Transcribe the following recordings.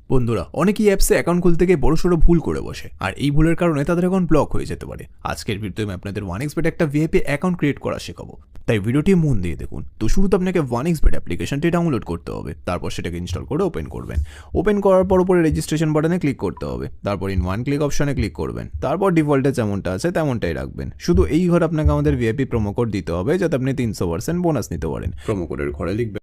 বন্ধুরা অনেকেই অ্যাপসে অ্যাকাউন্ট খুলতে গিয়ে বড়সড় ভুল করে বসে, আর এই ভুলের কারণে তাদের অ্যাকাউন্ট ব্লক হয়ে যেতে পারে। আজকের ভিডিওতে আমি আপনাদের 1xbet একটা ভিআইপি অ্যাকাউন্ট ক্রিয়েট করা শেখাবো, তাই ভিডিওটি মন দিয়ে দেখুন। তো শুরুতে আপনাকে 1xbet অ্যাপ্লিকেশনটি ডাউনলোড করতে হবে, তারপর সেটাকে ইনস্টল করে ওপেন করবেন। ওপেন করার পর উপরে রেজিস্ট্রেশন বাটনে ক্লিক করতে হবে, তারপর ইন ওয়ান ক্লিক অপশনে ক্লিক করবেন, তারপর ডিফল্টে যেমনটা আছে তেমনটাই রাখবেন। শুধু এই ঘরে আপনাকে আমাদের ভিআইপি প্রোমো কোড দিতে হবে, যাতে আপনি 300% বোনাস নিতে পারেন। প্রোমো কোডের ঘরে লিখবেন।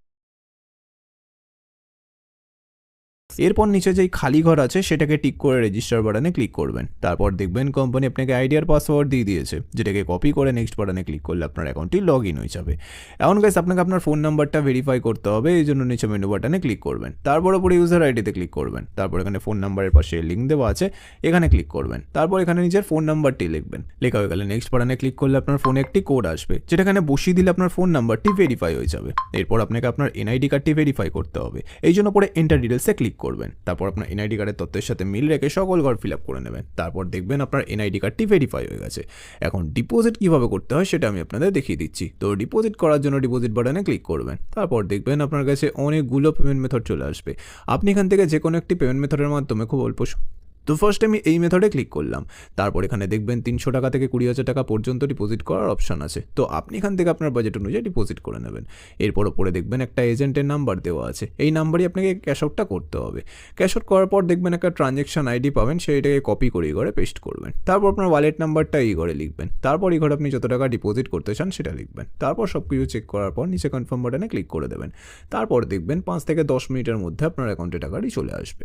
এরপর নিচে যেই খালি ঘর আছে সেটাকে টিক করে রেজিস্টার বাটনে ক্লিক করবেন। তারপর দেখবেন কোম্পানি আপনাকে আইডি আর পাসওয়ার্ড দিয়ে দিয়েছে, যেটাকে কপি করে নেক্সট বাটনে ক্লিক করলে আপনার অ্যাকাউন্টটি লগ ইন হয়ে যাবে। এখন গাইস আপনাকে আপনার ফোন নাম্বারটা ভেরিফাই করতে হবে, এই জন্য নিচে মেনু বাটনে ক্লিক করবেন, তারপর উপরে ইউজার আইডিতে ক্লিক করবেন, তারপর এখানে ফোন নাম্বারের পাশে লিঙ্ক দেওয়া আছে, এখানে ক্লিক করবেন, তারপর এখানে নিজের ফোন নাম্বারটি লিখবেন। লেখা হয়ে গেলে নেক্সট বাটনে ক্লিক করলে আপনার ফোনে একটি কোড আসবে, যেটা এখানে বসিয়ে দিলে আপনার ফোন নাম্বারটি ভেরিফাই হয়ে যাবে। এরপর আপনাকে আপনার এনআইডি কার্ডটি ভেরিফাই করতে হবে, এই জন্য পরে এন্টার ডিটেলসে ক্লিক করবেন। তারপর আপনার এনআইডি কার্ডের তথ্যের সাথে মিল রেখে সকল ঘর ফিল আপ করে নেবেন। তারপর দেখবেন আপনার এনআইডি কার্ডটি ভেরিফাই হয়ে গেছে। এখন ডিপোজিট কিভাবে করতে হয় সেটা আমি আপনাদের দেখিয়ে দিচ্ছি। তো ডিপোজিট করার জন্য ডিপোজিট বাটনে ক্লিক করবেন, তারপর দেখবেন আপনার কাছে অনেকগুলো পেমেন্ট মেথড চলে আসবে। আপনি এখান থেকে যে কোনো একটি পেমেন্ট মেথডের মাধ্যমে খুব অল্প তো ফার্স্ট আমি এই মেথডে ক্লিক করলাম। তারপর এখানে দেখবেন 300 টাকা থেকে 20,000 টাকা পর্যন্ত ডিপোজিট করার অপশন আছে। তো আপনি এখান থেকে আপনার বাজেট অনুযায়ী ডিপোজিট করে নেবেন। এরপর ওপরে দেখবেন একটা এজেন্টের নাম্বার দেওয়া আছে, এই নাম্বারই আপনাকে ক্যাশ আউটটা করতে হবে। ক্যাশ আউট করার পর দেখবেন একটা ট্রানজ্যাকশন আইডি পাবেন, সেইটাকে কপি করে এই ঘরে পেস্ট করবেন। তারপর আপনার ওয়ালেট নাম্বারটা এই ঘরে লিখবেন, তারপর এই ঘরে আপনি যত টাকা ডিপোজিট করতে চান সেটা লিখবেন। তারপর সব কিছু চেক করার পর নিচে কনফার্ম বাটনে ক্লিক করে দেবেন। তারপর দেখবেন 5 থেকে 10 মিনিটের মধ্যে আপনার অ্যাকাউন্টে টাকাটি চলে আসবে।